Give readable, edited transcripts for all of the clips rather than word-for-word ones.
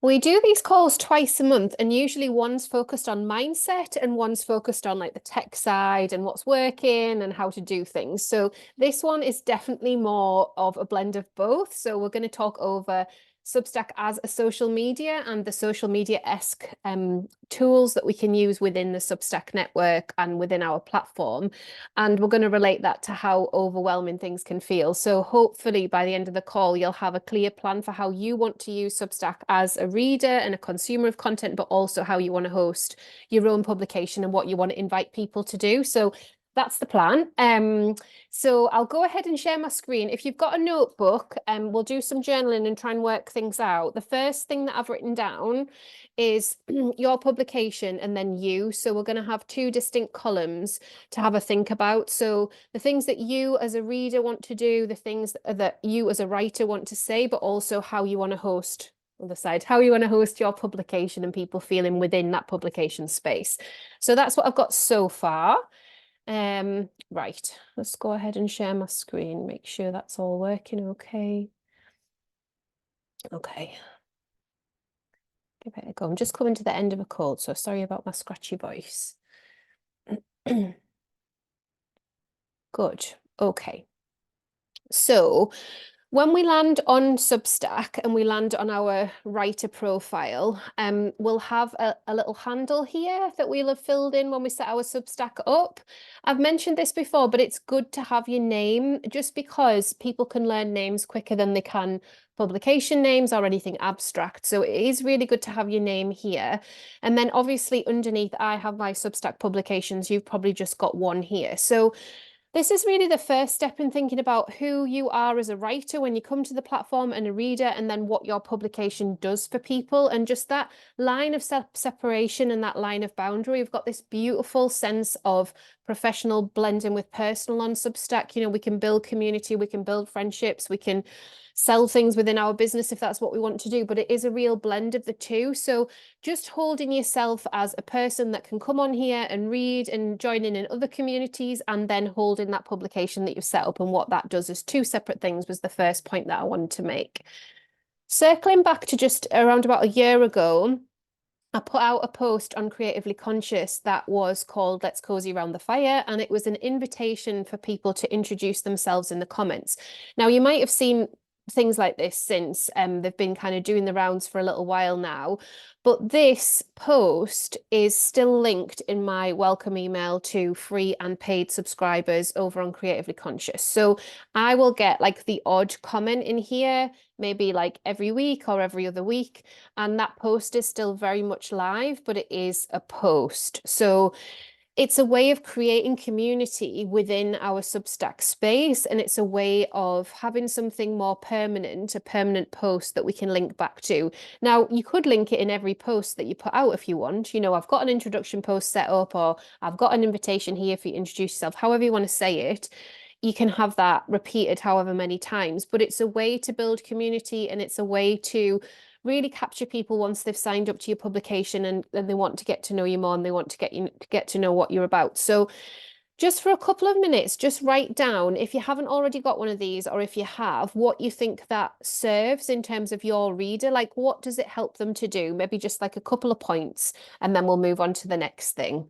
We do these calls twice a month, and usually one's focused on mindset and one's focused on like the tech side and what's working and how to do things. So this one is definitely more of a blend of both. So we're going to talk over Substack as a social media and the social media-esque tools that we can use within the Substack network and within our platform. And we're going to relate that to how overwhelming things can feel. So hopefully by the end of the call, you'll have a clear plan for how you want to use Substack as a reader and a consumer of content, but also how you want to host your own publication and what you want to invite people to do. So that's the plan. So I'll go ahead and share my screen. If you've got a notebook, we'll do some journaling and try and work things out. The first thing that I've written down is your publication and then you. So we're going to have two distinct columns to have a think about. So the things that you as a reader want to do, the things that you as a writer want to say, but also how you want to host on the side, how you want to host your publication and people feeling within that publication space. So that's what I've got so far. Right, let's go ahead and share my screen, make sure that's all working okay. Okay, give it a go. I'm just coming to the end of a cold, so sorry about my scratchy voice. Good. Okay. So when we land on Substack and we land on our writer profile, we'll have a little handle here that we'll have filled in when we set our Substack up. I've mentioned this before, but it's good to have your name just because people can learn names quicker than they can publication names or anything abstract. So it is really good to have your name here. And then obviously underneath, I have my Substack publications. You've probably just got one here. So this is really the first step in thinking about who you are as a writer when you come to the platform and a reader, and then what your publication does for people. And just that line of separation and that line of boundary. We've got this beautiful sense of professional blending with personal on Substack. You know, we can build community, we can build friendships, we can sell things within our business if that's what we want to do, but it is a real blend of the two. So just holding yourself as a person that can come on here and read and join in other communities, and then holding that publication that you've set up and what that does as two separate things was the first point that I wanted to make. Circling back to just around about a year ago, I put out a post on Creatively Conscious that was called Let's Cozy Around the Fire, and it was an invitation for people to introduce themselves in the comments. Now, you might have seen things like this since they've been kind of doing the rounds for a little while now, but this post is still linked in my welcome email to free and paid subscribers over on Creatively Conscious. So I will get like the odd comment in here, maybe like every week or every other week, and that post is still very much live, but it is a post. So it's a way of creating community within our Substack space, and it's a way of having something more permanent, a permanent post that we can link back to. Now, you could link it in every post that you put out if you want. You know, I've got an introduction post set up, or I've got an invitation here for you to introduce yourself, however you want to say it. You can have that repeated however many times, but it's a way to build community, and it's a way to really capture people once they've signed up to your publication, and they want to get to know you more, and they want to get to know what you're about. So just for a couple of minutes, just write down, if you haven't already got one of these, or if you have, what you think that serves in terms of your reader. Like, what does it help them to do? Maybe just like a couple of points, and then we'll move on to the next thing.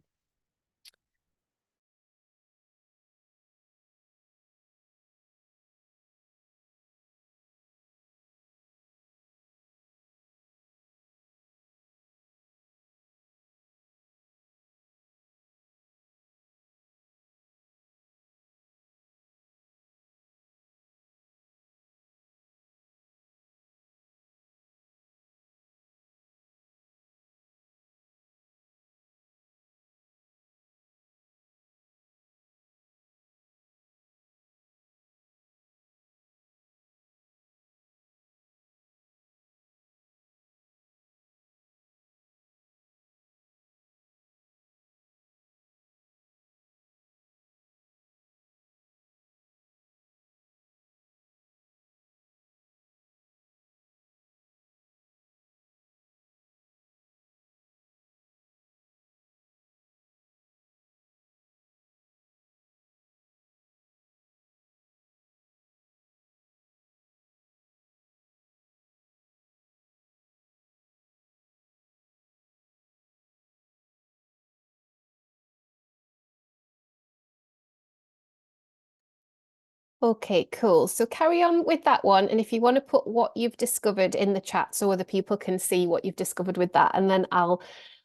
Okay, cool. So carry on with that one. And if you want to put what you've discovered in the chat so other people can see what you've discovered with that, and then I'll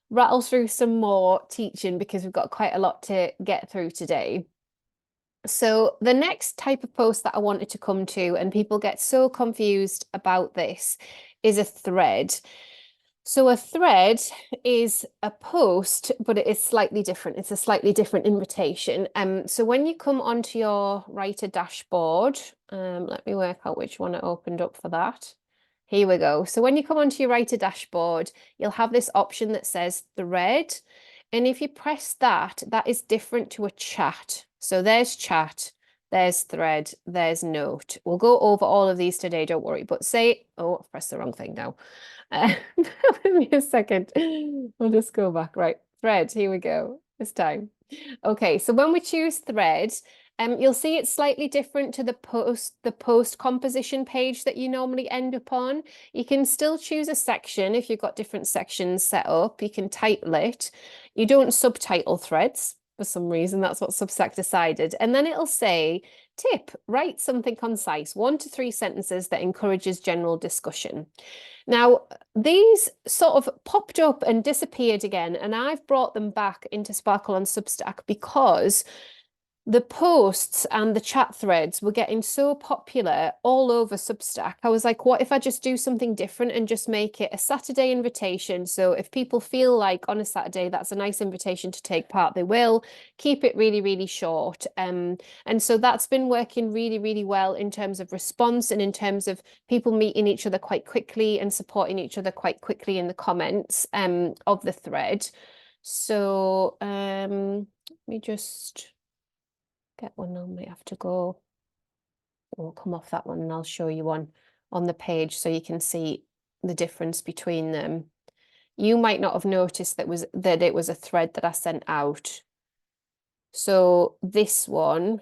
rattle through some more teaching because we've got quite a lot to get through today. So the next type of post that I wanted to come to, and people get so confused about this, is a thread. So a thread is a post, but it is slightly different. It's a slightly different invitation. So when you come onto your writer dashboard, let me work out which one I opened up for that. Here we go. So when you come onto your writer dashboard, you'll have this option that says thread. And if you press that, that is different to a chat. So there's chat, there's thread, there's note. We'll go over all of these today, don't worry. But say, oh, I've pressed the wrong thing now. Give me a second. We'll just go back. Right, thread, here we go. This time. Okay, so when we choose thread, you'll see it's slightly different to the post composition page that you normally end up on. You can still choose a section if you've got different sections set up. You can title it. You don't subtitle threads for some reason. That's what Substack decided. And then it'll say, tip, write something concise, 1 to 3 sentences that encourages general discussion. Now, these sort of popped up and disappeared again, and I've brought them back into Sparkle on Substack because the posts and the chat threads were getting so popular all over Substack. I was like, what if I just do something different and just make it a Saturday invitation? So if people feel like on a Saturday, that's a nice invitation to take part, they will. Keep it really, really short. And so that's been working really, really well in terms of response and in terms of people meeting each other quite quickly and supporting each other quite quickly in the comments of the thread. So let me just get one on. Might have to go. We'll come off that one and I'll show you one on the page so you can see the difference between them. You might not have noticed that it was a thread that I sent out. So this one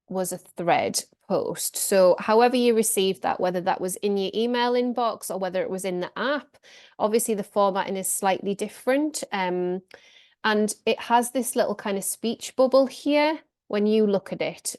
was a thread post. So however you received that, whether that was in your email inbox or whether it was in the app, obviously the formatting is slightly different. And it has this little kind of speech bubble here when you look at it.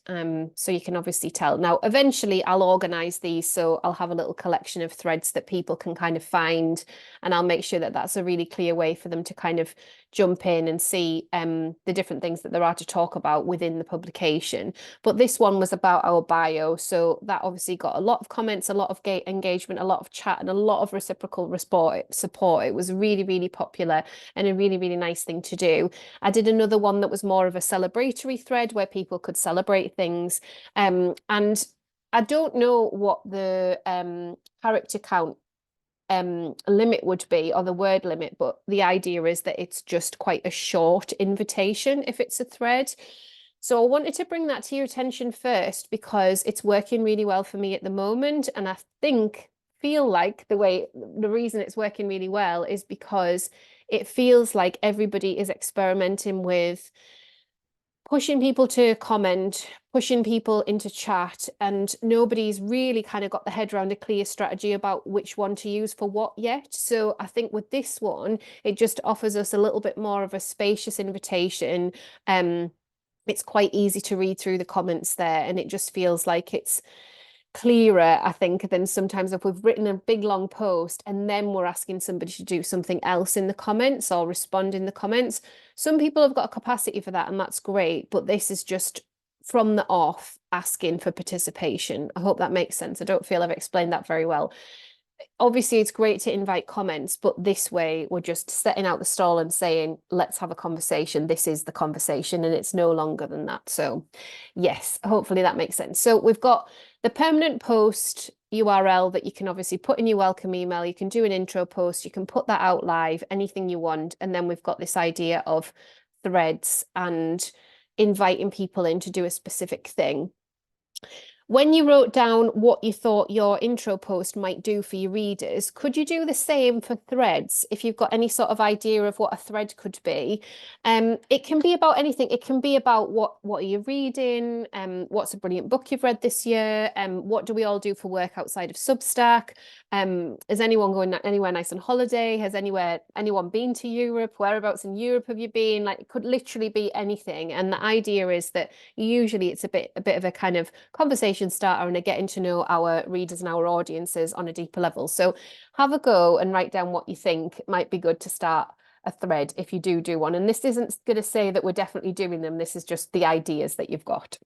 So you can obviously tell. Now, eventually I'll organize these. So I'll have a little collection of threads that people can kind of find. And I'll make sure that that's a really clear way for them to kind of jump in and see the different things that there are to talk about within the publication. But this one was about our bio. So that obviously got a lot of comments, a lot of engagement, a lot of chat, and a lot of reciprocal support. It was really, really popular and a really, really nice thing to do. I did another one that was more of a celebratory thread where people could celebrate things. And I don't know what the character count limit would be, or the word limit, but the idea is that it's just quite a short invitation if it's a thread. So I wanted to bring that to your attention first because it's working really well for me at the moment. And I feel like the reason it's working really well is because it feels like everybody is experimenting with pushing people to comment, pushing people into chat, and nobody's really kind of got the head around a clear strategy about which one to use for what yet. So I think with this one, it just offers us a little bit more of a spacious invitation. It's quite easy to read through the comments there, and it just feels like it's clearer, I think, than sometimes if we've written a big long post and then we're asking somebody to do something else in the comments or respond in the comments. Some people have got a capacity for that, and that's great, but this is just from the off asking for participation. I hope that makes sense. I don't feel I've explained that very well. Obviously, it's great to invite comments, but this way we're just setting out the stall and saying, let's have a conversation. This is the conversation, and it's no longer than that. So yes, hopefully that makes sense. So we've got the permanent post URL that you can obviously put in your welcome email. You can do an intro post. You can put that out live, anything you want. And then we've got this idea of threads and inviting people in to do a specific thing. when you wrote down what you thought your intro post might do for your readers, could you do the same for threads? If you've got any sort of idea of what a thread could be, it can be about anything. It can be about what are you reading, what's a brilliant book you've read this year, what do we all do for work outside of Substack? Is anyone going anywhere nice on holiday? Has anyone been to Europe? Whereabouts in Europe have you been? Like, it could literally be anything. And the idea is that usually it's a bit of a kind of conversation starter and a getting to know our readers and our audiences on a deeper level. So have a go and write down what you think might be good to start a thread if you do one. And this isn't going to say that we're definitely doing them. This is just the ideas that you've got.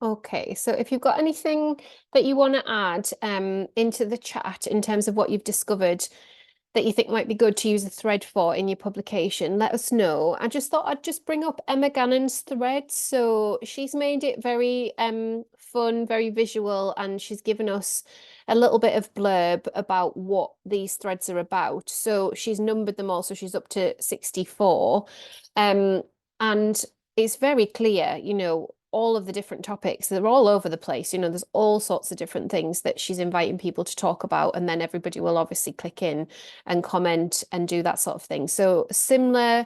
Okay, so if you've got anything that you want to add into the chat in terms of what you've discovered that you think might be good to use a thread for in your publication, let us know. I just thought I'd just bring up Emma Gannon's thread. So she's made it very fun, very visual, and she's given us a little bit of blurb about what these threads are about. So she's numbered them all, so she's up to 64. And it's very clear, all of the different topics. They're all over the place. There's all sorts of different things that she's inviting people to talk about, and then everybody will obviously click in and comment and do that sort of thing. So similar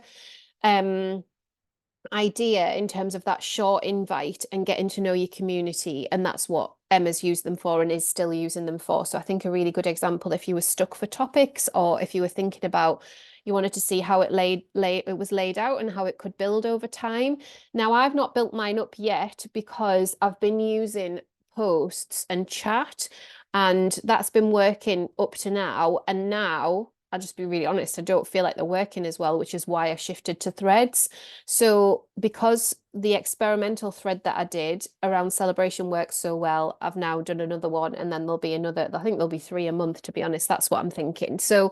idea in terms of that short invite and getting to know your community. And that's what Emma's used them for and is still using them for. So I think a really good example, if you were stuck for topics, or if you were thinking about, you wanted to see how it was laid out and how it could build over time. Now, I've not built mine up yet because I've been using posts and chat, and that's been working up to now. And now, I'll just be really honest, I don't feel like they're working as well, which is why I shifted to threads. So because the experimental thread that I did around celebration works so well, I've now done another one, and then there'll be another. I think there'll be 3 a month, to be honest. That's what I'm thinking. So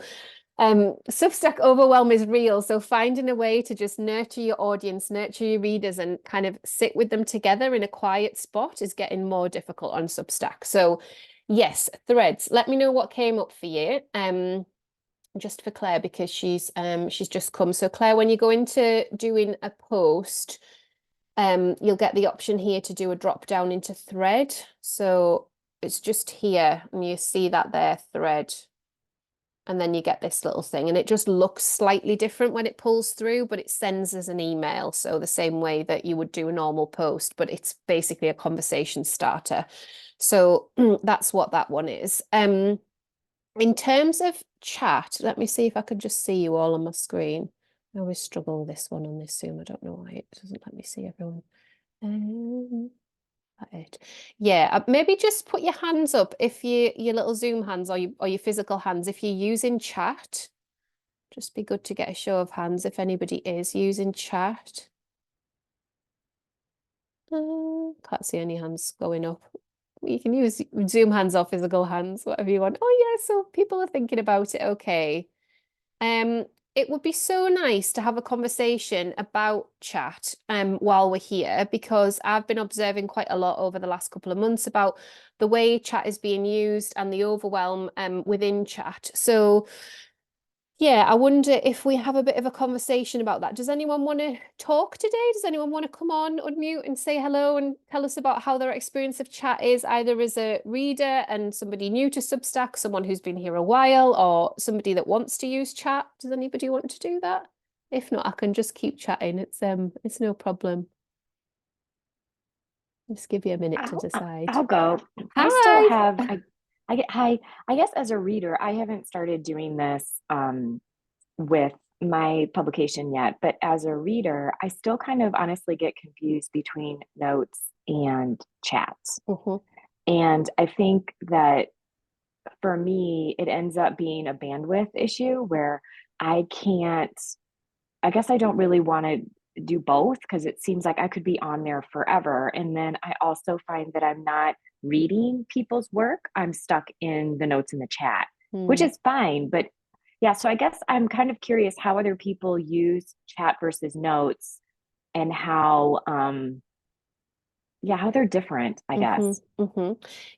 Substack overwhelm is real. So finding a way to just nurture your audience, nurture your readers, and kind of sit with them together in a quiet spot is getting more difficult on Substack. So yes, threads. Let me know what came up for you. Just for Claire, because she's just come. So Claire, when you go into doing a post, you'll get the option here to do a drop down into thread. So it's just here, and you see that there, thread. And then you get this little thing, and it just looks slightly different when it pulls through, but it sends as an email. So the same way that you would do a normal post, but it's basically a conversation starter. So that's what that one is. In terms of chat, let me see if I can just see you all on my screen. I always struggle with this one on this Zoom. I don't know why it doesn't let me see everyone. It. Yeah, maybe just put your hands up if your little Zoom hands or your physical hands if you're using chat. Just be good to get a show of hands if anybody is using chat. Can't see any hands going up. You can use Zoom hands or physical hands, whatever you want. Oh yeah, so people are thinking about it. Okay. It would be so nice to have a conversation about chat while we're here, because I've been observing quite a lot over the last couple of months about the way chat is being used and the overwhelm within chat. So yeah, I wonder if we have a bit of a conversation about that. Does anyone want to talk today? Does anyone want to come on, unmute and say hello and tell us about how their experience of chat is, either as a reader and somebody new to Substack, someone who's been here a while, or somebody that wants to use chat? Does anybody want to do that? If not, I can just keep chatting. It's no problem. Just give you a minute to decide. I'll go. I still Hi. have, hi, I guess as a reader, I haven't started doing this with my publication yet, but as a reader, I still kind of honestly get confused between notes and chats. Mhm. And I think that for me, it ends up being a bandwidth issue where I can't, I guess I don't really want to do both because it seems like I could be on there forever. And then I also find that I'm not reading people's work. I'm stuck in the notes in the chat, which Hmm. is fine. But yeah, so I guess I'm kind of curious how other people use chat versus notes and how, yeah, how they're different, I guess.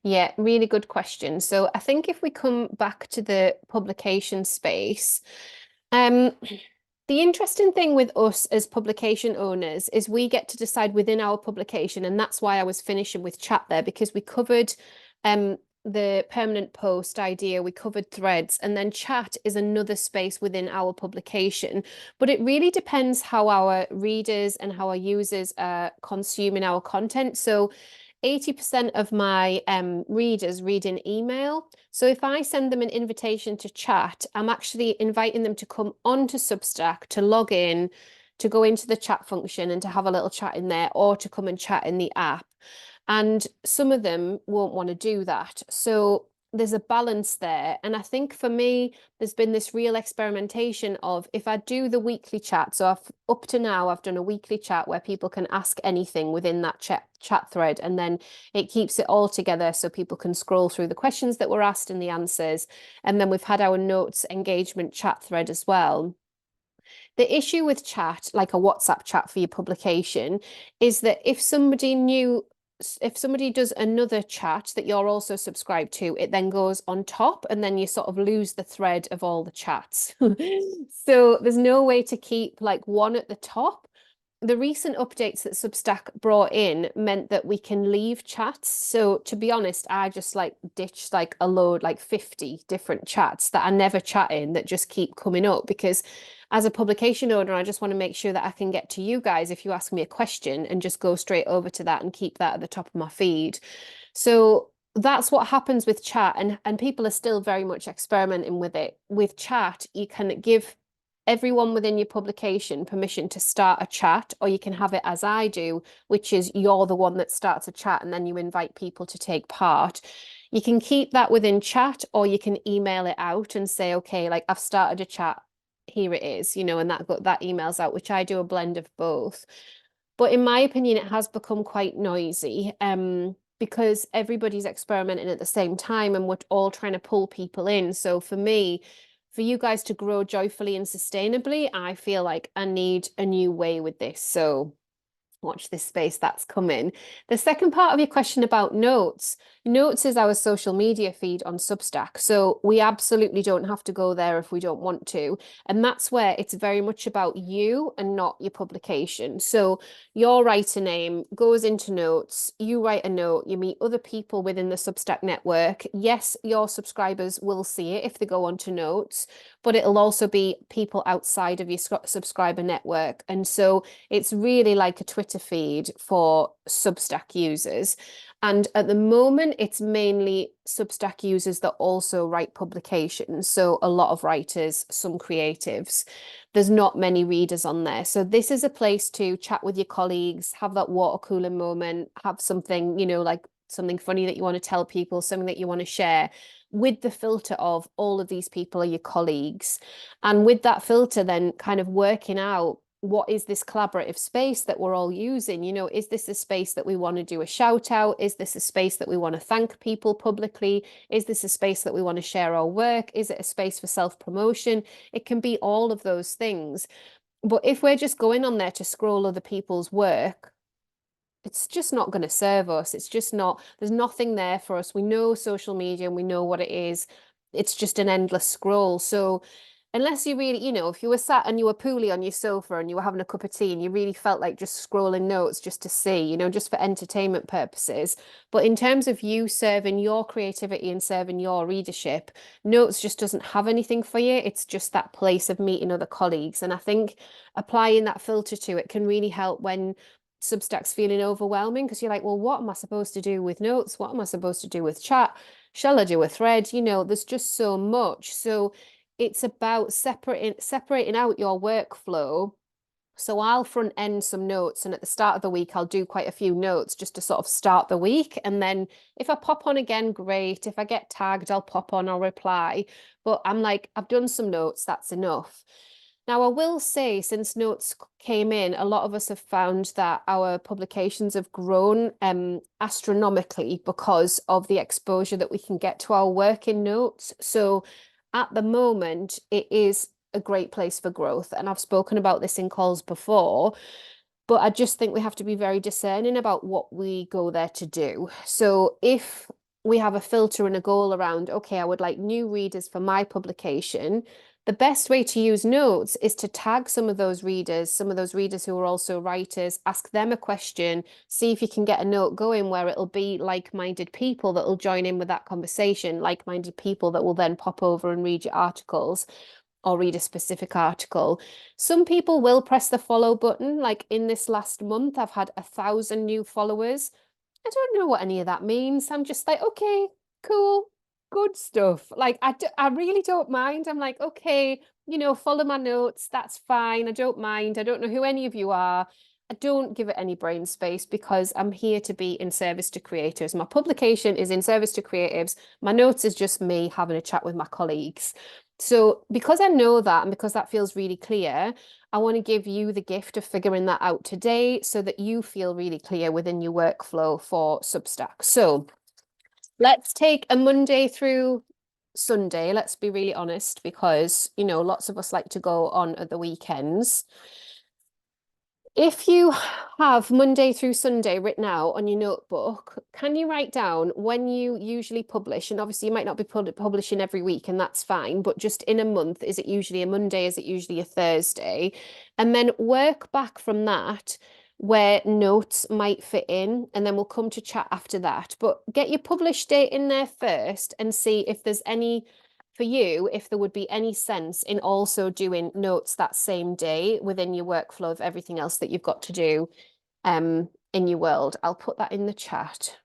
Yeah, really good question. So I think if we come back to the publication space, um, the interesting thing with us as publication owners is we get to decide within our publication, and that's why I was finishing with chat there, because we covered the permanent post idea, we covered threads, and then chat is another space within our publication. But it really depends how our readers and how our users are consuming our content. So 80% of my readers read in email. So if I send them an invitation to chat, I'm actually inviting them to come onto Substack, to log in, to go into the chat function and to have a little chat in there, or to come and chat in the app. And some of them won't want to do that. So there's a balance there. And I think for me, there's been this real experimentation of, if I do the weekly chat, so up to now, I've done a weekly chat where people can ask anything within that chat thread, and then it keeps it all together so people can scroll through the questions that were asked and the answers. And then we've had our notes engagement chat thread as well. The issue with chat, like a WhatsApp chat for your publication, is that if somebody does another chat that you're also subscribed to, it then goes on top, and then you sort of lose the thread of all the chats. So there's no way to keep like one at the top. The recent updates that Substack brought in meant that we can leave chats. So to be honest, I just like ditched like a load, like 50 different chats that I never chat in, that just keep coming up, because as a publication owner, I just want to make sure that I can get to you guys if you ask me a question, and just go straight over to that and keep that at the top of my feed. So that's what happens with chat, and people are still very much experimenting with it. With chat, you can give everyone within your publication permission to start a chat, or you can have it as I do, which is you're the one that starts a chat and then you invite people to take part. You can keep that within chat, or you can email it out and say, okay, like I've started a chat, here it is, and that emails out, which I do a blend of both. But in my opinion, it has become quite noisy, because everybody's experimenting at the same time and we're all trying to pull people in. So for me, for you guys to grow joyfully and sustainably, I feel like I need a new way with this. So watch this space, that's coming. The second part of your question about notes. Notes is our social media feed on Substack. So we absolutely don't have to go there if we don't want to. And that's where it's very much about you and not your publication. So your writer name goes into notes, you write a note, you meet other people within the Substack network. Yes, your subscribers will see it if they go onto notes, but it'll also be people outside of your subscriber network. And so it's really like a Twitter feed for Substack users. And at the moment, it's mainly Substack users that also write publications. So a lot of writers, some creatives. There's not many readers on there. So this is a place to chat with your colleagues, have that water cooler moment, have something, like something funny that you want to tell people, something that you want to share with the filter of all of these people are your colleagues. And with that filter, then kind of working out what is this collaborative space that we're all using? Is this a space that we want to do a shout out? Is this a space that we want to thank people publicly? Is this a space that we want to share our work? Is it a space for self-promotion? It can be all of those things. But if we're just going on there to scroll other people's work, it's just not going to serve us. It's just not, there's nothing there for us. We know social media and we know what it is. It's just an endless scroll. So unless you really, if you were sat and you were poorly on your sofa and you were having a cup of tea and you really felt like just scrolling notes just to see, just for entertainment purposes. But in terms of you serving your creativity and serving your readership, notes just doesn't have anything for you. It's just that place of meeting other colleagues. And I think applying that filter to it can really help when Substack's feeling overwhelming because you're like, well, what am I supposed to do with notes? What am I supposed to do with chat? Shall I do a thread? There's just so much. So it's about separating out your workflow. So I'll front end some notes, and at the start of the week, I'll do quite a few notes just to sort of start the week. And then if I pop on again, great. If I get tagged, I'll pop on, I'll reply. But I'm like, I've done some notes, that's enough. Now, I will say, since notes came in, a lot of us have found that our publications have grown astronomically because of the exposure that we can get to our work in notes. So at the moment, it is a great place for growth. And I've spoken about this in calls before, but I just think we have to be very discerning about what we go there to do. So if we have a filter and a goal around, okay, I would like new readers for my publication, the best way to use notes is to tag some of those readers who are also writers, ask them a question, see if you can get a note going where it'll be like-minded people that will join in with that conversation, like-minded people that will then pop over and read your articles or read a specific article. Some people will press the follow button. Like in this last month, I've had 1,000 new followers. I don't know what any of that means. I'm just like, okay, cool, good stuff. Like, I really don't mind. I'm like, okay, follow my notes. That's fine. I don't mind. I don't know who any of you are. I don't give it any brain space because I'm here to be in service to creators. My publication is in service to creatives. My notes is just me having a chat with my colleagues. So because I know that and because that feels really clear, I want to give you the gift of figuring that out today so that you feel really clear within your workflow for Substack. So let's take a Monday through Sunday. Let's be really honest, because, lots of us like to go on at the weekends. If you have Monday through Sunday written out on your notebook, can you write down when you usually publish? And obviously, you might not be publishing every week, and that's fine, but just in a month, is it usually a Monday? Is it usually a Thursday? And then work back from that where notes might fit in, and then we'll come to chat after that. But get your published date in there first and see if there's any for you, if there would be any sense in also doing notes that same day within your workflow of everything else that you've got to do in your world. I'll put that in the chat.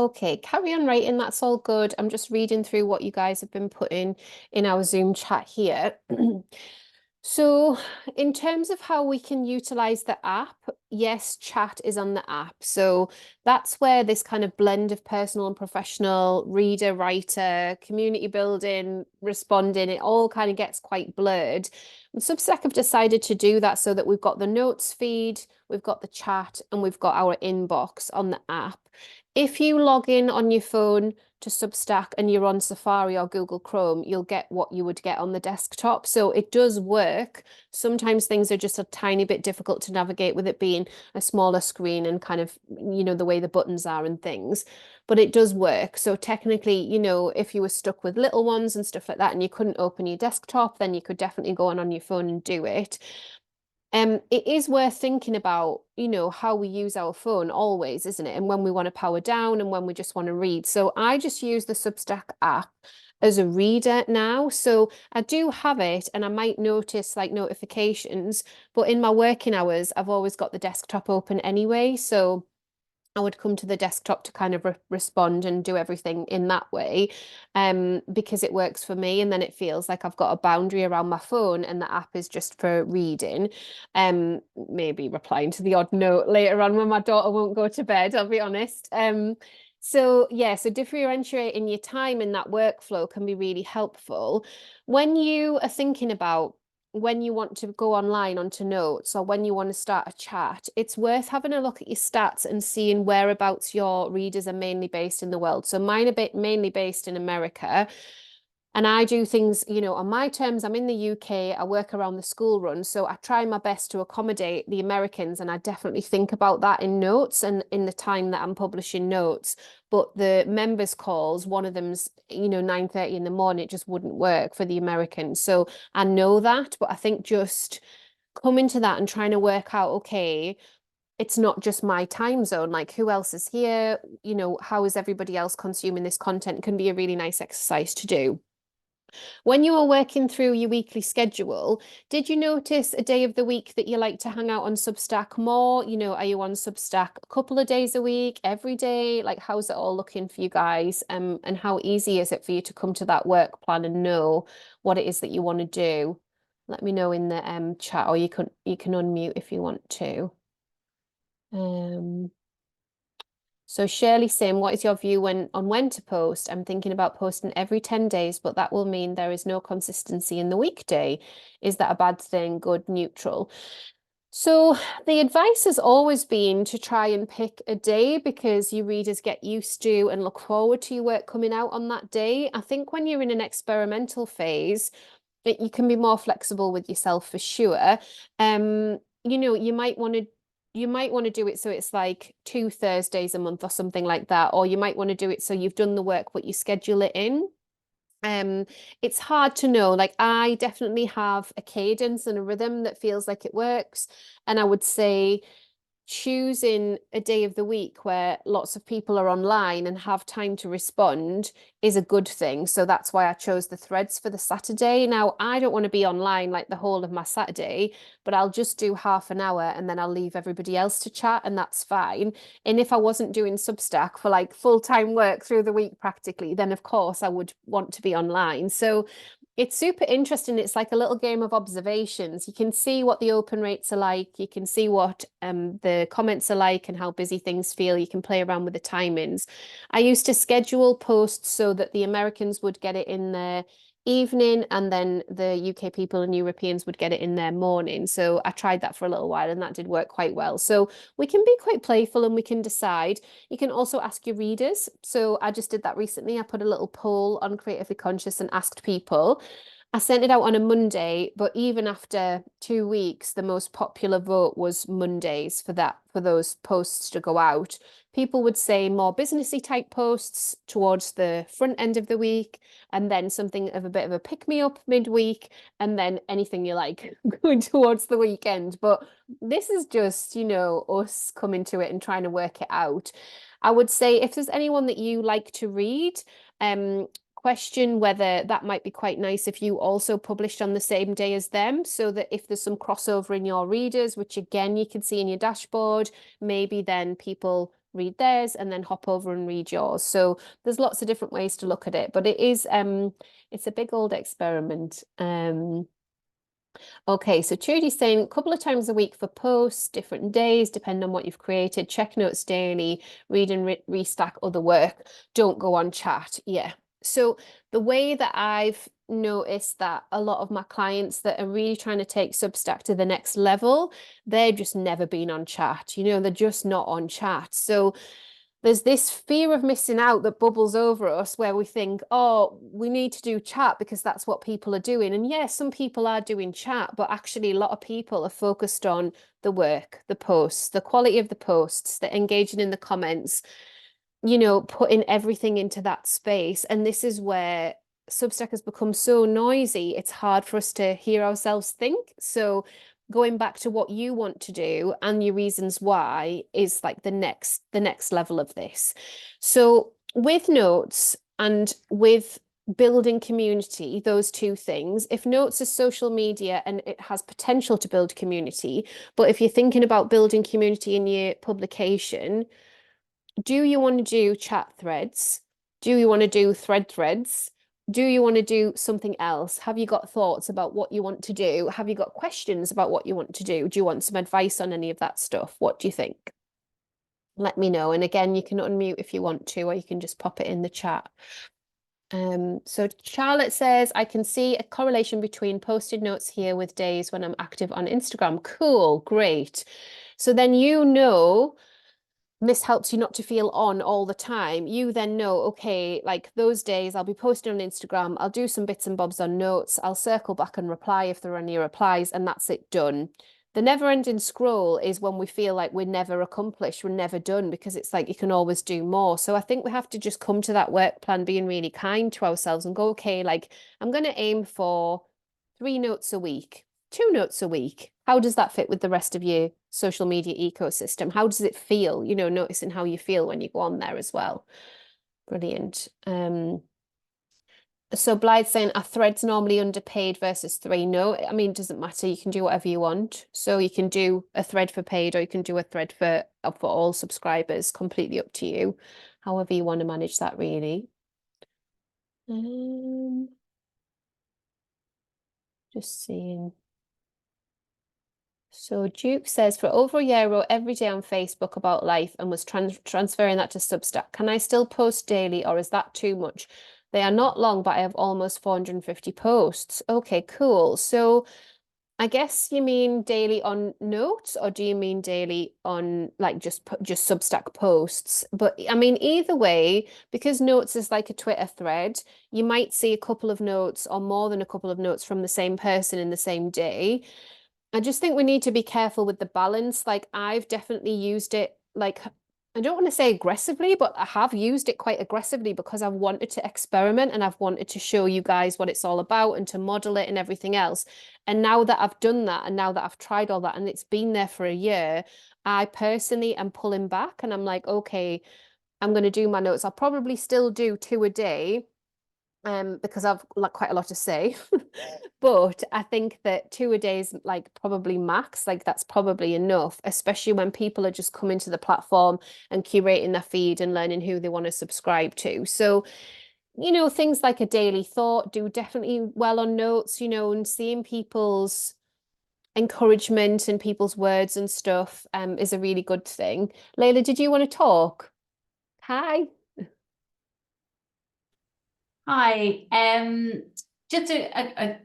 Okay, carry on writing. That's all good. I'm just reading through what you guys have been putting in our Zoom chat here. So, in terms of how we can utilize the app, yes, chat is on the app. So, that's where this kind of blend of personal and professional, reader, writer, community building, responding, it all kind of gets quite blurred. And Substack have decided to do that so that we've got the notes feed, we've got the chat, and we've got our inbox on the app. If you log in on your phone to Substack and you're on Safari or Google Chrome, you'll get what you would get on the desktop. So it does work. Sometimes things are just a tiny bit difficult to navigate with it being a smaller screen and kind of, the way the buttons are and things. But it does work. So technically, if you were stuck with little ones and stuff like that and you couldn't open your desktop, then you could definitely go on your phone and do it. It is worth thinking about, how we use our phone always, isn't it? And when we want to power down and when we just want to read. So I just use the Substack app as a reader now. So I do have it and I might notice like notifications, but in my working hours, I've always got the desktop open anyway. So I would come to the desktop to kind of respond and do everything in that way, because it works for me. And then it feels like I've got a boundary around my phone and the app is just for reading. Maybe replying to the odd note later on when my daughter won't go to bed, I'll be honest. So yeah, so differentiating your time in that workflow can be really helpful. When you are thinking about when you want to go online onto notes or when you want to start a chat, it's worth having a look at your stats and seeing whereabouts your readers are mainly based in the world. So mine are mainly based in America. And I do things, on my terms. I'm in the UK, I work around the school run. So I try my best to accommodate the Americans. And I definitely think about that in notes and in the time that I'm publishing notes. But the members' calls, one of them's, 9:30 in the morning, it just wouldn't work for the Americans. So I know that, but I think just coming to that and trying to work out, okay, it's not just my time zone, like who else is here, how is everybody else consuming this content, can be a really nice exercise to do. When you were working through your weekly schedule, did you notice a day of the week that you like to hang out on Substack more? Are you on Substack a couple of days a week, every day? Like, how's it all looking for you guys? And how easy is it for you to come to that work plan and know what it is that you want to do? Let me know in the chat, or you can unmute if you want to. So Shirley saying, what is your view on when to post? I'm thinking about posting every 10 days, but that will mean there is no consistency in the weekday. Is that a bad thing? Good, neutral? So the advice has always been to try and pick a day because your readers get used to and look forward to your work coming out on that day. I think when you're in an experimental phase, you can be more flexible with yourself for sure. You might want to do it so it's like 2 Thursdays a month or something like that, or you might want to do it so you've done the work but you schedule it in. It's hard to know. Like, I definitely have a cadence and a rhythm that feels like it works, and I would say choosing a day of the week where lots of people are online and have time to respond is a good thing. So that's why I chose the threads for the Saturday. Now, I don't want to be online like the whole of my Saturday, but I'll just do half an hour and then I'll leave everybody else to chat, and that's fine. And if I wasn't doing Substack for like full-time work through the week practically, then of course I would want to be online. So it's super interesting. It's like a little game of observations. You can see what the open rates are like. You can see what the comments are like and how busy things feel. You can play around with the timings. I used to schedule posts so that the Americans would get it in their evening and then the UK people and Europeans would get it in their morning. So I tried that for a little while and that did work quite well. So we can be quite playful and we can decide. You can also ask your readers. So I just did that recently. I put a little poll on Creatively Conscious and asked people. I sent it out on a Monday, but even after 2 weeks, the most popular vote was Mondays for those posts to go out. People would say more businessy type posts towards the front end of the week, and then something of a bit of a pick me up midweek, and then anything you like going towards the weekend. But this is just, us coming to it and trying to work it out. I would say if there's anyone that you like to read, question whether that might be quite nice if you also published on the same day as them, so that if there's some crossover in your readers, which again you can see in your dashboard, maybe then people read theirs, and then hop over and read yours. So there's lots of different ways to look at it, but it is it's a big old experiment. Okay, so Trudy's saying a couple of times a week for posts, different days, depending on what you've created. Check notes daily, read and restack other work. Don't go on chat. Yeah. So the way that I've noticed that a lot of my clients that are really trying to take Substack to the next level, they've just never been on chat. You know, they're just not on chat. So there's this fear of missing out that bubbles over us where we think, oh, we need to do chat because that's what people are doing. And yes, some people are doing chat, but actually a lot of people are focused on the work, the posts, the quality of the posts, the engaging in the comments, you know, putting everything into that space. And this is where Substack has become so noisy, it's hard for us to hear ourselves think. So going back to what you want to do and your reasons why is like the next level of this. So with notes and with building community, those two things, if notes is social media and it has potential to build community, but if you're thinking about building community in your publication, do you want to do chat threads? Do you want to do threads? Do you want to do something else? Have you got thoughts about what you want to do? Have you got questions about what you want to do? Do you want some advice on any of that stuff? What do you think? Let me know. And again, you can unmute if you want to, or you can just pop it in the chat. So Charlotte says, I can see a correlation between posted notes here with days when I'm active on Instagram. Cool, great. So then you know this helps you not to feel on all the time. You then know, okay, like those days I'll be posting on Instagram, I'll do some bits and bobs on notes, I'll circle back and reply if there are any replies, and that's it, done. The never-ending scroll is when we feel like we're never accomplished, we're never done, because it's like you can always do more. So I think we have to just come to that work plan being really kind to ourselves and go, okay, like I'm going to aim for 3 notes a week. 2 notes a week. How does that fit with the rest of your social media ecosystem? How does it feel? You know, noticing how you feel when you go on there as well. Brilliant. So Blythe's saying, are threads normally underpaid versus 3? No, I mean, it doesn't matter. You can do whatever you want. So you can do a thread for paid, or you can do a thread for all subscribers. Completely up to you. However you want to manage that, really. Just seeing. So Duke says, for over a year, I wrote every day on Facebook about life and was transferring that to Substack. Can I still post daily, or is that too much? They are not long, but I have almost 450 posts. Okay, cool. So I guess you mean daily on notes, or do you mean daily on like just Substack posts? But I mean, either way, because notes is like a Twitter thread, you might see a couple of notes or more than a couple of notes from the same person in the same day. I just think we need to be careful with the balance. Like I've definitely used it, like I don't want to say aggressively, but I have used it quite aggressively because I've wanted to experiment and I've wanted to show you guys what it's all about and to model it and everything else. And now that I've done that and now that I've tried all that and it's been there for a year, I personally am pulling back and I'm like, okay, I'm going to do my notes. I'll probably still do 2 a day because I've like quite a lot to say. But I think that 2 a day is like probably max, like that's probably enough, especially when people are just coming to the platform and curating their feed and learning who they want to subscribe to. So, you know, things like a daily thought do definitely well on notes, you know, and seeing people's encouragement and people's words and stuff is a really good thing. Layla, did you want to talk? Hi. Hi. Just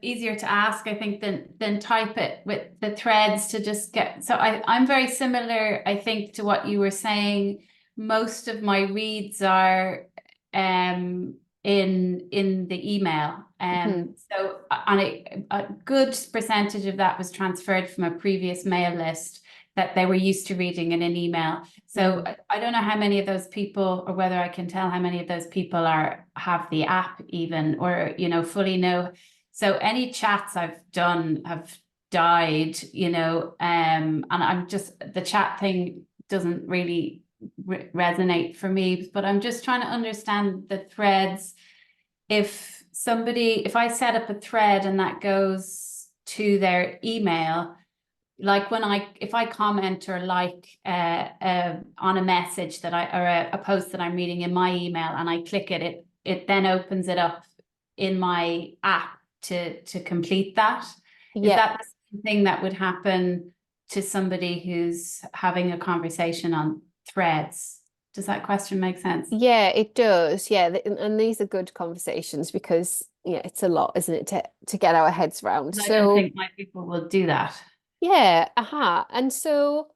easier to ask, I think, than type it with the threads to just get. So I'm very similar, I think, to what you were saying. Most of my reads are in the email. So on a good percentage of that was transferred from a previous mail list that they were used to reading in an email. So I don't know how many of those people, or whether I can tell how many of those people have the app even, or, you know, fully know. So any chats I've done have died, you know, and I'm just, the chat thing doesn't really resonate for me, but I'm just trying to understand the threads. If I set up a thread and that goes to their email, like if I comment or like on a message that or a post that I'm reading in my email and I click it, it then opens it up in my app to complete that. Is Yeah. that the same thing that would happen to somebody who's having a conversation on Threads? Does that question make sense? Yeah, it does. Yeah, and these are good conversations because yeah, it's a lot, isn't it, to get our heads around. I don't So think my people will do that. yeah, And so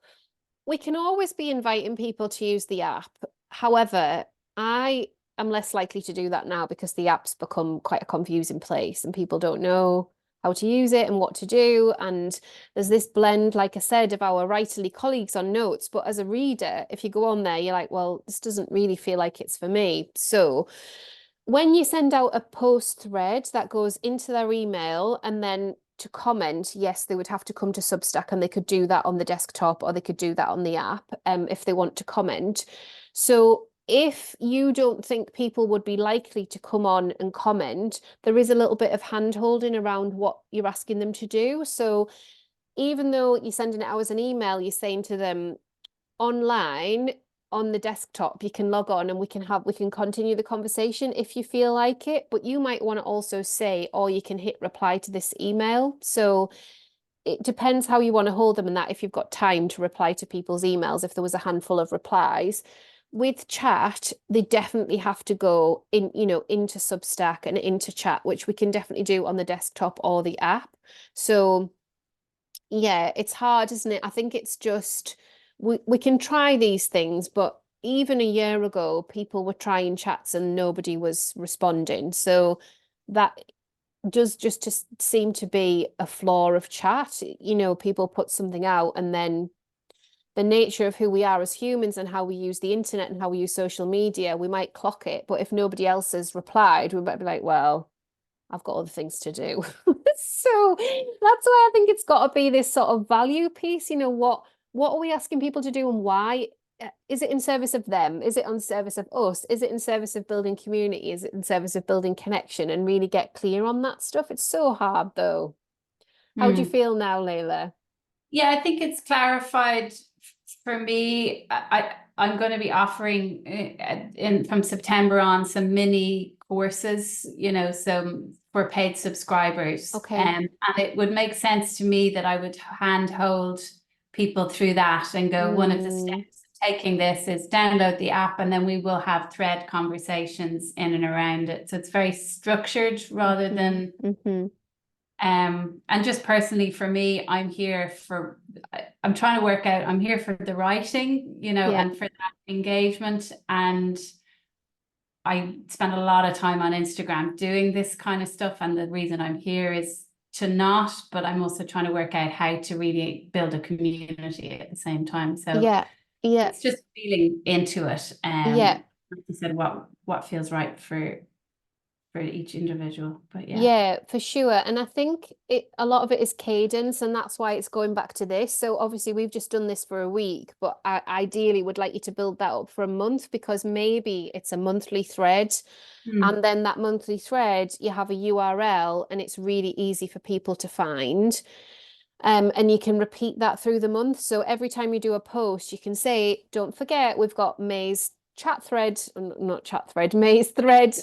we can always be inviting people to use the app. However, I am less likely to do that now because the app's become quite a confusing place and people don't know how to use it and what to do. And there's this blend, like I said, of our writerly colleagues on notes. But as a reader, if you go on there, you're like, well, this doesn't really feel like it's for me. So when you send out a post thread that goes into their email and then to comment, yes, they would have to come to Substack and they could do that on the desktop or they could do that on the app if they want to comment. So if you don't think people would be likely to come on and comment, there is a little bit of hand holding around what you're asking them to do. So even though you're sending it out as an email, you're saying to them, online on the desktop you can log on and we can continue the conversation if you feel like it, but you might want to also say, or you can hit reply to this email. So it depends how you want to hold them in that, if you've got time to reply to people's emails, if there was a handful of replies. With chat, they definitely have to go in, into Substack and into chat, which we can definitely do on the desktop or the app. So yeah, it's hard, isn't it? I think it's just we can try these things, but even a year ago, people were trying chats and nobody was responding. So that does just seem to be a flaw of chat. People put something out and then the nature of who we are as humans and how we use the internet and how we use social media, we might clock it, but if nobody else has replied, we might be like, well, I've got other things to do. So that's why I think it's got to be this sort of value piece. What are we asking people to do and why? Is it in service of them? Is it on service of us? Is it in service of building community? Is it in service of building connection? And really get clear on that stuff. It's so hard though. How do you feel now, Layla? Yeah, I think it's clarified for me. I'm going to be offering from September on some mini courses, so for paid subscribers. Okay. And it would make sense to me that I would handhold people through that and go, one of the steps of taking this is download the app and then we will have thread conversations in and around it. So it's very structured rather than and just personally for me, I'm trying to work out, I'm here for the writing, and for that engagement. And I spend a lot of time on Instagram doing this kind of stuff. And the reason I'm here is to not, but I'm also trying to work out how to really build a community at the same time. So it's just feeling into it. Like you said, what feels right for each individual, but yeah, for sure. And I think a lot of it is cadence, and that's why it's going back to this. So obviously we've just done this for a week, but I ideally would like you to build that up for a month, because maybe it's a monthly thread. And then that monthly thread, you have a URL and it's really easy for people to find. And you can repeat that through the month. So every time you do a post, you can say, don't forget, we've got May's chat thread, not chat thread, May's thread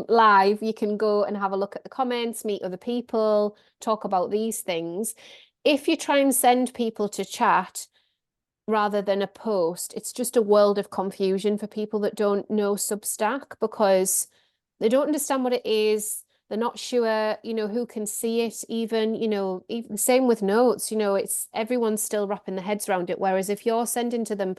live. You can go and have a look at the comments, meet other people, talk about these things. If you try and send people to chat rather than a post, it's just a world of confusion for people that don't know Substack, because they don't understand what it is. They're not sure, who can see it even, even same with notes, it's everyone's still wrapping their heads around it. Whereas if you're sending them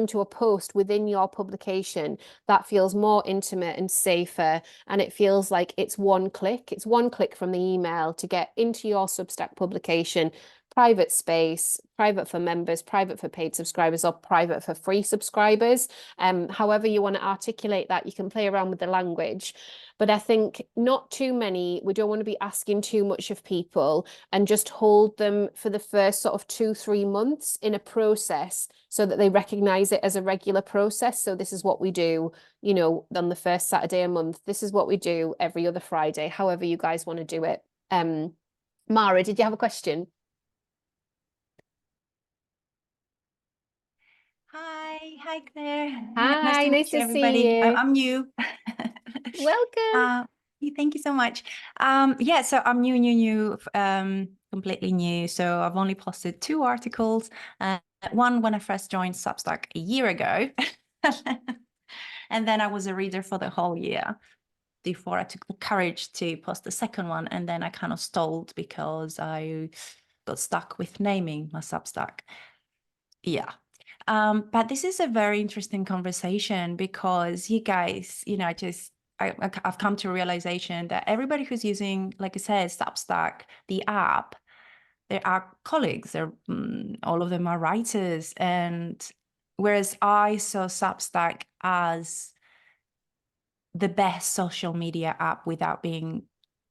to a post within your publication, that feels more intimate and safer. And it feels like it's one click. It's one click from the email to get into your Substack publication. Private space, private for members, private for paid subscribers, or private for free subscribers. However you want to articulate that, you can play around with the language. But I think not too many, we don't want to be asking too much of people, and just hold them for the first sort of 2-3 months in a process so that they recognize it as a regular process. So this is what we do, on the first Saturday a month. This is what we do every other Friday, however you guys want to do it. Mara, did you have a question? Hi Claire. Nice Hi, to nice meet you, to see everybody. you. I'm new. Welcome. Thank you so much. Yeah, so I'm new, completely new. So I've only posted 2 articles. One when I first joined Substack a year ago, and then I was a reader for the whole year before I took the courage to post the second one, and then I kind of stalled because I got stuck with naming my Substack. Yeah. But this is a very interesting conversation because you guys, I've come to a realization that everybody who's using, like I said, Substack, the app, they are colleagues. All of them are writers. And whereas I saw Substack as the best social media app without being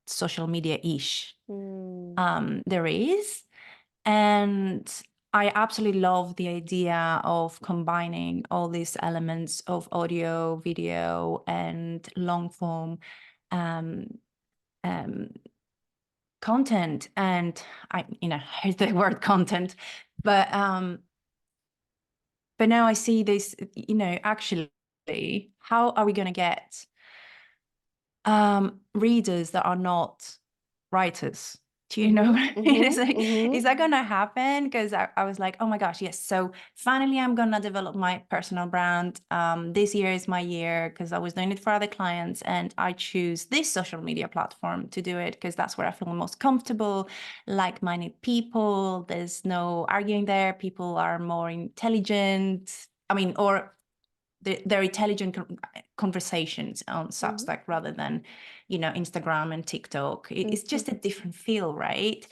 social media-ish, there is. And I absolutely love the idea of combining all these elements of audio, video, and long form content. And I here's the word content, but now I see this, actually, how are we going to get readers that are not writers? Do you know? Is that gonna happen? Because I was like, oh my gosh, yes. So finally, I'm gonna develop my personal brand. This year is my year because I was doing it for other clients, and I choose this social media platform to do it because that's where I feel most comfortable. Like-minded people. There's no arguing there. People are more intelligent. Or they're intelligent conversations on Substack rather than, Instagram and TikTok. It's just a different feel, right?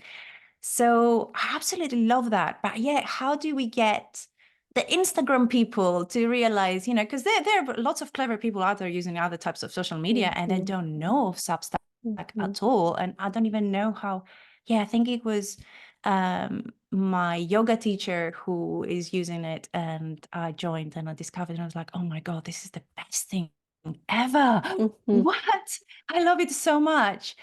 So I absolutely love that. But yeah, how do we get the Instagram people to realize, because there are lots of clever people out there using other types of social media and they don't know of Substack at all. And I don't even know how. Yeah, I think it was my yoga teacher who is using it, and I joined and I discovered, and I was like, oh my God, this is the best thing ever. What? I love it so much.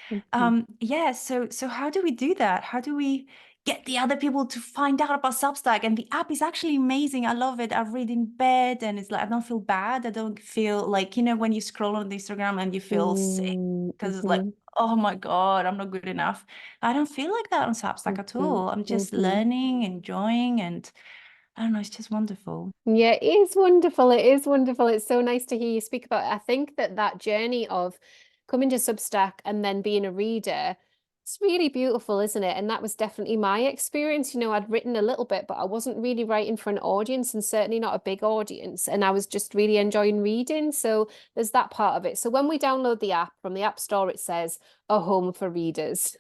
Yeah, so how do we do that? How do we get the other people to find out about Substack? And the app is actually amazing. I love it. I read in bed and it's like, I don't feel bad. I don't feel like, when you scroll on Instagram and you feel sick because it's like, oh my God, I'm not good enough. I don't feel like that on Substack at all. I'm just learning, enjoying, and I don't know, it's just wonderful. Yeah, it is wonderful. It is wonderful. It's so nice to hear you speak about it. I think that journey of coming to Substack and then being a reader, it's really beautiful, isn't it? And that was definitely my experience. I'd written a little bit, but I wasn't really writing for an audience, and certainly not a big audience. And I was just really enjoying reading. So there's that part of it. So when we download the app from the App Store, it says a home for readers.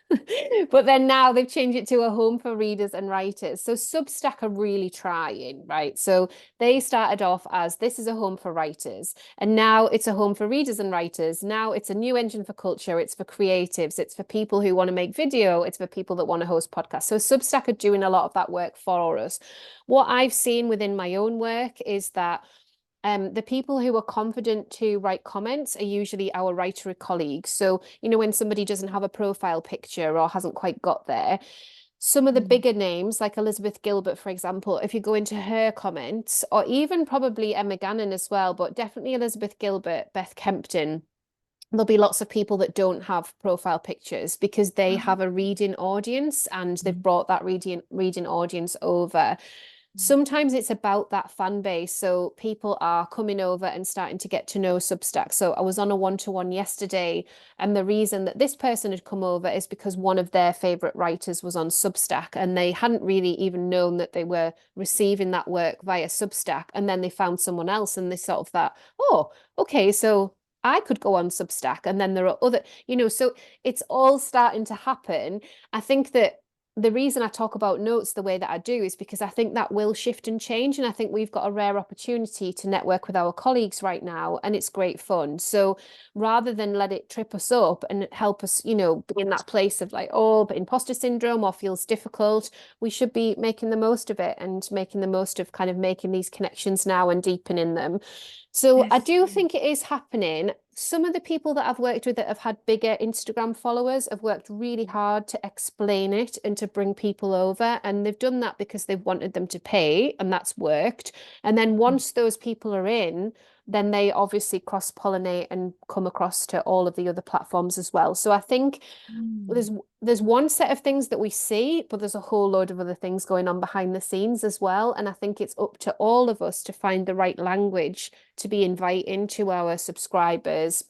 But then now they've changed it to a home for readers and writers. So Substack are really trying, right? So they started off as this is a home for writers, and now it's a home for readers and writers. Now it's a new engine for culture. It's for creatives. It's for people who want to make video. It's for people that want to host podcasts. So Substack are doing a lot of that work for us. What I've seen within my own work is that the people who are confident to write comments are usually our writer colleagues. So, when somebody doesn't have a profile picture or hasn't quite got there, some of the bigger names, like Elizabeth Gilbert, for example, if you go into her comments, or even probably Emma Gannon as well, but definitely Elizabeth Gilbert, Beth Kempton, there'll be lots of people that don't have profile pictures because they have a reading audience and they've brought that reading audience over. Sometimes it's about that fan base. So people are coming over and starting to get to know Substack. So I was on a one-to-one yesterday, and the reason that this person had come over is because one of their favorite writers was on Substack, and they hadn't really even known that they were receiving that work via Substack. And then they found someone else and they sort of thought, oh, okay, so I could go on Substack. And then there are other, so it's all starting to happen. I think that the reason I talk about notes the way that I do is because I think that will shift and change. And I think we've got a rare opportunity to network with our colleagues right now, and it's great fun. So rather than let it trip us up and help us, be in that place of like, oh, but imposter syndrome or feels difficult, we should be making the most of it and making the most of kind of making these connections now and deepening them. So I do think it is happening. some of the people that I've worked with that have had bigger Instagram followers have worked really hard to explain it and to bring people over. And they've done that because they've wanted them to pay, and that's worked. And then once those people are in, then they obviously cross-pollinate and come across to all of the other platforms as well. So I think there's one set of things that we see, but there's a whole load of other things going on behind the scenes as well. And I think it's up to all of us to find the right language to be inviting to our subscribers,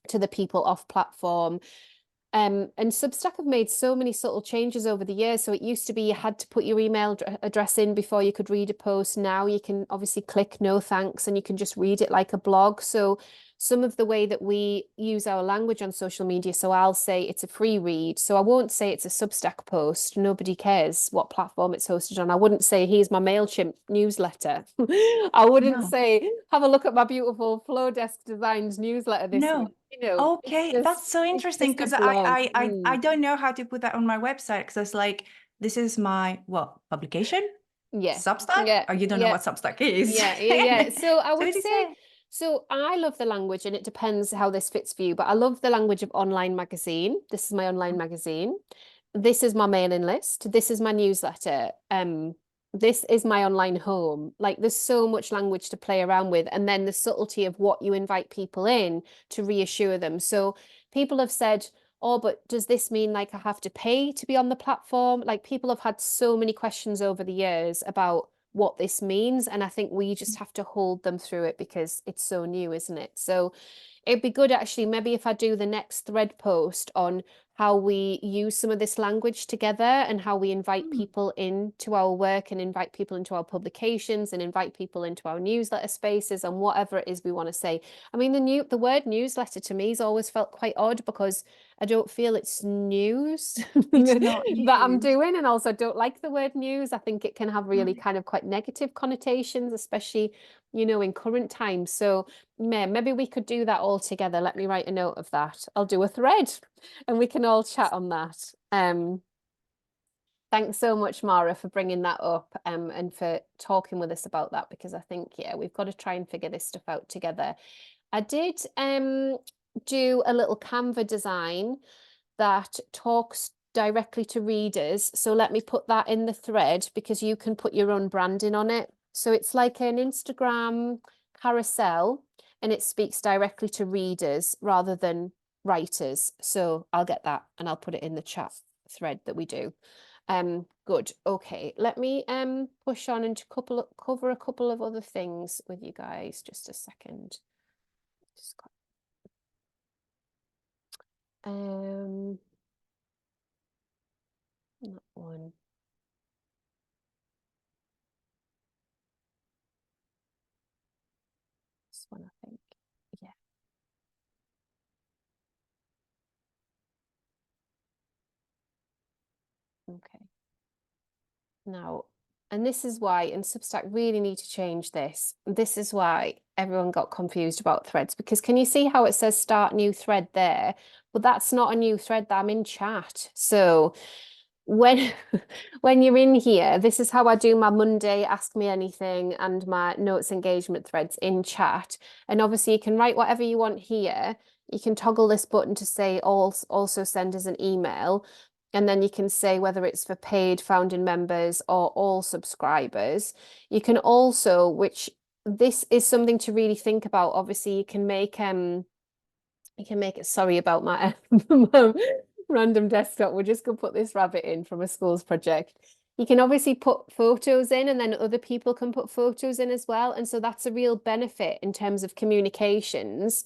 to the people off platform. And Substack have made so many subtle changes over the years. So it used to be you had to put your email address in before you could read a post. Now you can obviously click no thanks and you can just read it like a blog. So some of the way that we use our language on social media, so I'll say it's a free read. So I won't say it's a Substack post. Nobody cares what platform it's hosted on. I wouldn't say, here's my MailChimp newsletter. I wouldn't say, have a look at my beautiful Flowdesk Designs newsletter this week. You know, okay, that's so interesting, because I don't know how to put that on my website, because it's like, this is my publication? Yeah. Substack? Yeah. Or you don't know what Substack is? Yeah. So I would did you say, so I love the language, and it depends how this fits for you, but I love the language of online magazine. This is my online magazine. This is my mailing list. This is my newsletter. This is my online home. Like, there's so much language to play around with, and then the subtlety of what you invite people in to reassure them. So people have said, oh, but does this mean like I have to pay to be on the platform? Like, people have had so many questions over the years about what this means, and I think we just have to hold them through it because it's so new, isn't it? So it'd be good actually, maybe if I do the next thread post on how we use some of this language together and how we invite people into our work and invite people into our publications and invite people into our newsletter spaces and whatever it is we want to say. I mean, the word newsletter to me has always felt quite odd because I don't feel it's news It's not that I'm news. doing, and also don't like the word news. I think it can have really kind of quite negative connotations, especially, you know, in current times. So maybe we could do that all together. Let me write a note of that. I'll do a thread and we can all chat on that. Thanks so much, Mara, for bringing that up and for talking with us about that, because I think, yeah, we've got to try and figure this stuff out together. I did do a little Canva design that talks directly to readers. So let me put that in the thread because you can put your own branding on it. So it's like an Instagram carousel, and it speaks directly to readers rather than writers. So I'll get that and I'll put it in the chat thread that we do. Good. Okay, let me push on and cover a couple of other things with you guys. Just a second. That one. This one, I think. Yeah. Okay. Now, and this is why, and Substack really need to change this. This is why everyone got confused about threads, because can you see how it says start new thread there? But that's not a new thread, that I'm in chat. So when when you're in here, this is how I do my Monday Ask Me Anything and my notes engagement threads in chat. And obviously you can write whatever you want here. You can toggle this button to say also send us an email. And then you can say whether it's for paid founding members or all subscribers. You can also, which this is something to really think about. Obviously, you can make it, sorry about my random desktop. We're just gonna put this rabbit in from a schools project. You can obviously put photos in, and then other people can put photos in as well. And so that's a real benefit in terms of communications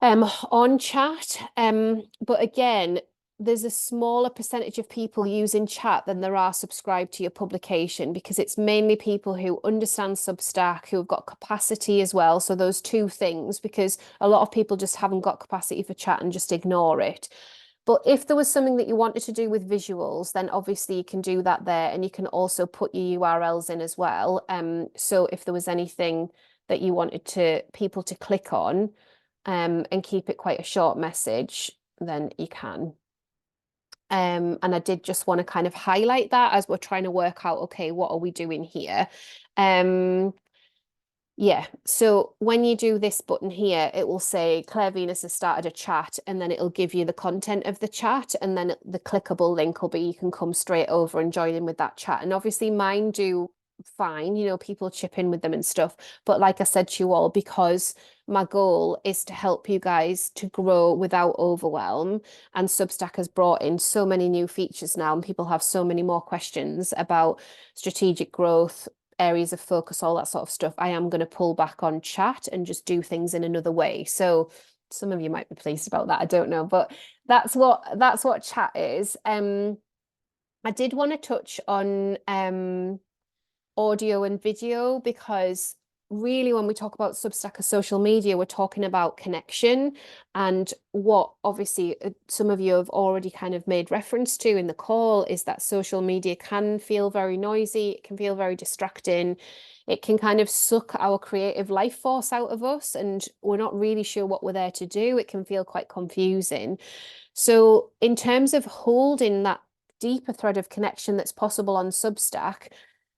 on chat. But again, there's a smaller percentage of people using chat than there are subscribed to your publication, because it's mainly people who understand Substack, who have got capacity as well. So those two things, because a lot of people just haven't got capacity for chat and just ignore it. But if there was something that you wanted to do with visuals, then obviously you can do that there, and you can also put your URLs in as well. So if there was anything that you wanted people to click on, and keep it quite a short message, then you can. And I did just want to kind of highlight that as we're trying to work out, okay, what are we doing here? Yeah, so when you do this button here, it will say Claire Venus has started a chat, and then it'll give you the content of the chat, and then the clickable link will be you can come straight over and join in with that chat. And obviously mine do fine, you know, people chip in with them and stuff. But like I said to you all, because my goal is to help you guys to grow without overwhelm, and Substack has brought in so many new features now, and people have so many more questions about strategic growth, areas of focus, all that sort of stuff, I am going to pull back on chat and just do things in another way. So some of you might be pleased about that, I don't know, but that's what chat is. I did want to touch on audio and video, because really when we talk about Substack or social media, we're talking about connection, and what obviously some of you have already kind of made reference to in the call is that social media can feel very noisy, it can feel very distracting, it can kind of suck our creative life force out of us, and we're not really sure what we're there to do. It can feel quite confusing. So in terms of holding that deeper thread of connection that's possible on Substack,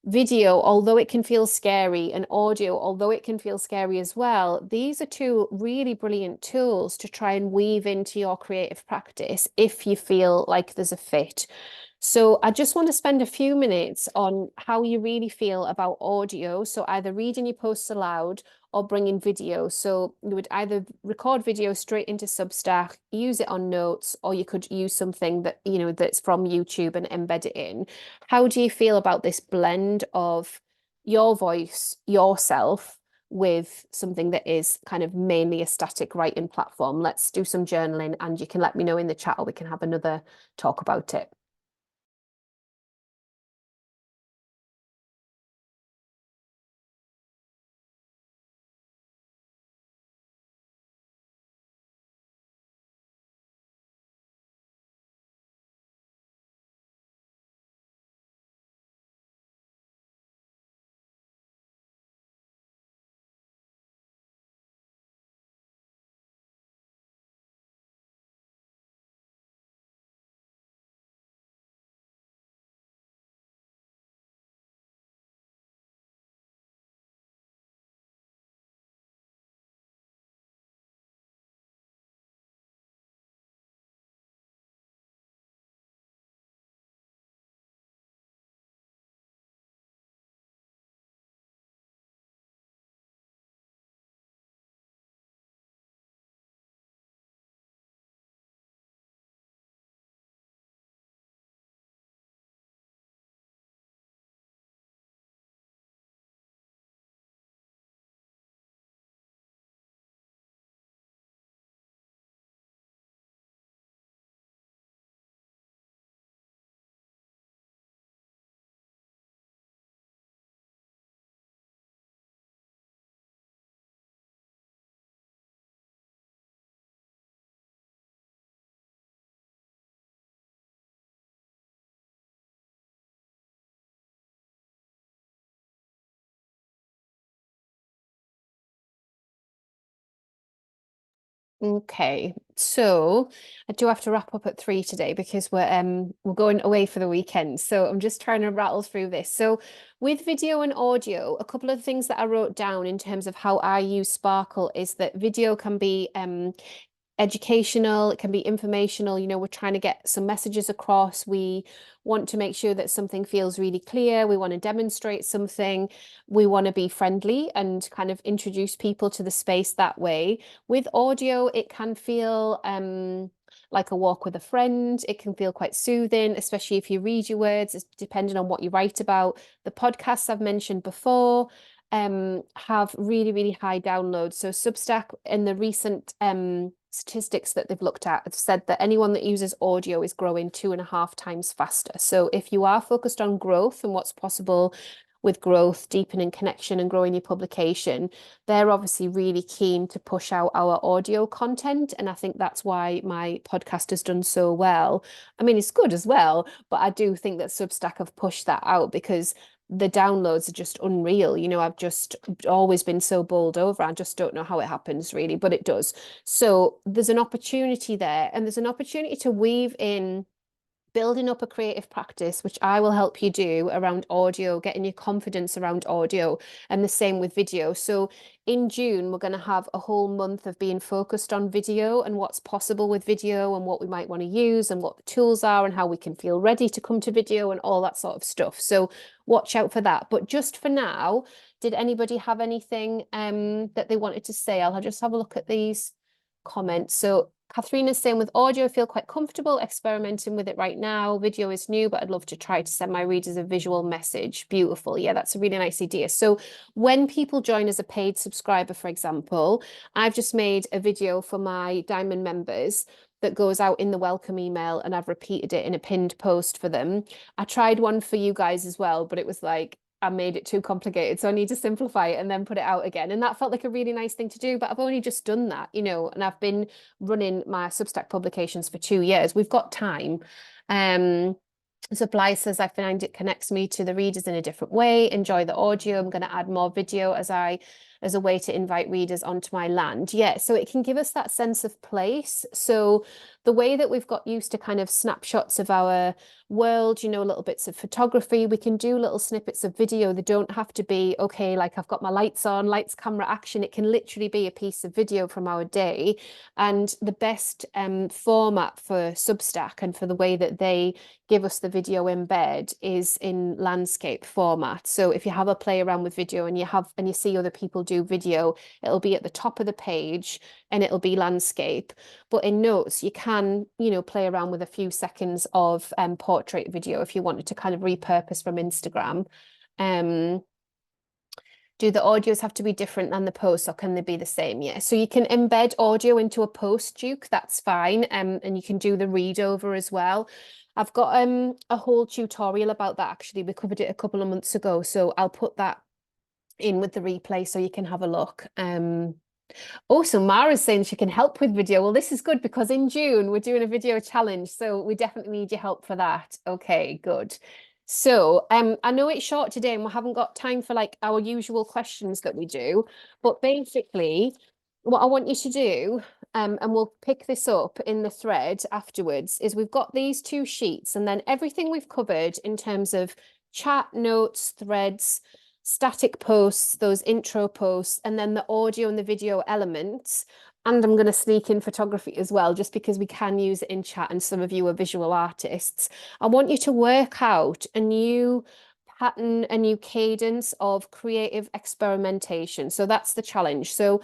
video, although it can feel scary, and audio, although it can feel scary as well, these are two really brilliant tools to try and weave into your creative practice if you feel like there's a fit. So I just want to spend a few minutes on how you really feel about audio. So either reading your posts aloud or bringing video. So you would either record video straight into Substack, use it on notes, or you could use something that, you know, that's from YouTube and embed it in. How do you feel about this blend of your voice, yourself, with something that is kind of mainly a static writing platform? Let's do some journaling, and you can let me know in the chat, or we can have another talk about it. Okay, so I do have to wrap up at 3 today because we're going away for the weekend. So I'm just trying to rattle through this. So with video and audio, a couple of things that I wrote down in terms of how I use Sparkle is that video can be educational, it can be informational. You know, we're trying to get some messages across. We want to make sure that something feels really clear. We want to demonstrate something. We want to be friendly and kind of introduce people to the space that way. With audio, it can feel like a walk with a friend. It can feel quite soothing, especially if you read your words, it's depending on what you write about. The podcasts I've mentioned before have really, really high downloads. So Substack, in the recent statistics that they've looked at, have said that anyone that uses audio is growing 2.5 times faster. So if you are focused on growth and what's possible with growth, deepening connection and growing your publication, they're obviously really keen to push out our audio content. And I think that's why my podcast has done so well. I mean, it's good as well, but I do think that Substack have pushed that out because the downloads are just unreal. You know, I've just always been so bowled over. I just don't know how it happens really, but it does. So there's an opportunity there, and there's an opportunity to weave in building up a creative practice, which I will help you do around audio, getting your confidence around audio, and the same with video. So in June, we're going to have a whole month of being focused on video and what's possible with video and what we might want to use and what the tools are and how we can feel ready to come to video and all that sort of stuff. So watch out for that. But just for now, did anybody have anything that they wanted to say? I'll just have a look at these comments. So Catherine is saying, with audio, I feel quite comfortable experimenting with it right now. Video is new, but I'd love to try to send my readers a visual message. Beautiful. Yeah, that's a really nice idea. So when people join as a paid subscriber, for example, I've just made a video for my Diamond members that goes out in the welcome email, and I've repeated it in a pinned post for them. I tried one for you guys as well, but it was like, I made it too complicated, so I need to simplify it and then put it out again. And that felt like a really nice thing to do, but I've only just done that, you know, and I've been running my Substack publications for 2 years. We've got time. So Blythe says, I find it connects me to the readers in a different way. Enjoy the audio. I'm going to add more video as a way to invite readers onto my land. Yeah, so it can give us that sense of place. So the way that we've got used to kind of snapshots of our world, you know, little bits of photography, we can do little snippets of video. They don't have to be, okay, like I've got my lights on, lights, camera, action. It can literally be a piece of video from our day. And the best format for Substack and for the way that they give us the video embed is in landscape format. So if you have a play around with video and you see other people do video, it'll be at the top of the page and it'll be landscape. But in notes, you can, you know, play around with a few seconds of portrait video if you wanted to kind of repurpose from Instagram. Do the audios have to be different than the posts, or can they be the same? Yeah, so you can embed audio into a post, Duke, that's fine. And you can do the read over as well. I've got a whole tutorial about that, actually. We covered it a couple of months ago, so I'll put that in with the replay so you can have a look. Also, Mara's saying she can help with video. Well, this is good because in June we're doing a video challenge, so we definitely need your help for that. Okay, good. So I know it's short today and we haven't got time for like our usual questions that we do, but basically what I want you to do, and we'll pick this up in the thread afterwards, is we've got these 2 sheets and then everything we've covered in terms of chat, notes, threads, static posts, those intro posts, and then the audio and the video elements. And I'm going to sneak in photography as well, just because we can use it in chat and some of you are visual artists. I want you to work out a new pattern, a new cadence of creative experimentation. So that's the challenge. So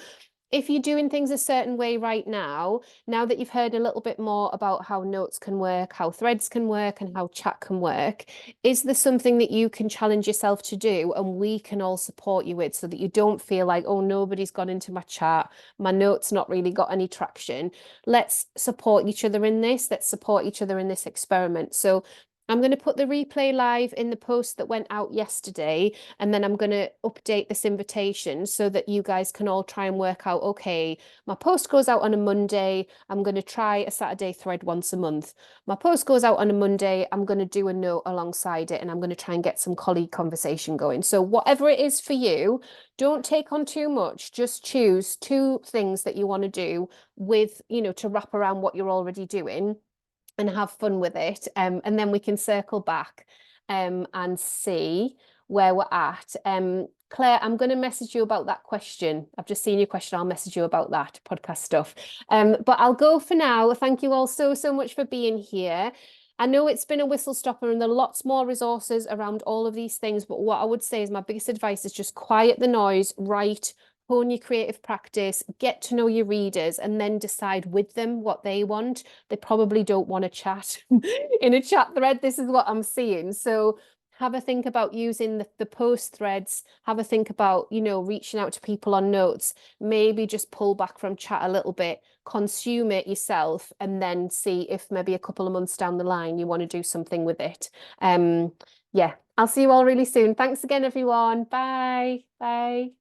if you're doing things a certain way right now that you've heard a little bit more about how notes can work, how threads can work, and how chat can work, is there something that you can challenge yourself to do and we can all support you with, so that you don't feel like, oh, nobody's gone into my chat, my notes not really got any traction? Let's support each other in this. Let's support each other in this experiment. So I'm going to put the replay live in the post that went out yesterday, and then I'm going to update this invitation so that you guys can all try and work out, okay, my post goes out on a Monday, I'm going to try a Saturday thread once a month. My post goes out on a Monday, I'm going to do a note alongside it, and I'm going to try and get some colleague conversation going. So whatever it is for you, don't take on too much, just choose 2 things that you want to do with, you know, to wrap around what you're already doing, and have fun with it. And then we can circle back and see where we're at. Claire, I'm going to message you about that question. I've just seen your question. I'll message you about that podcast stuff. But I'll go for now. Thank you all so much for being here. I know it's been a whistle stopper and there are lots more resources around all of these things, but what I would say is my biggest advice is just quiet the noise, write, hone your creative practice, get to know your readers, and then decide with them what they want. They probably don't want to chat in a chat thread. This is what I'm seeing. So have a think about using the post threads, have a think about, you know, reaching out to people on notes, maybe just pull back from chat a little bit, consume it yourself, and then see if maybe a couple of months down the line you want to do something with it. Yeah, I'll see you all really soon. Thanks again, everyone. Bye. Bye.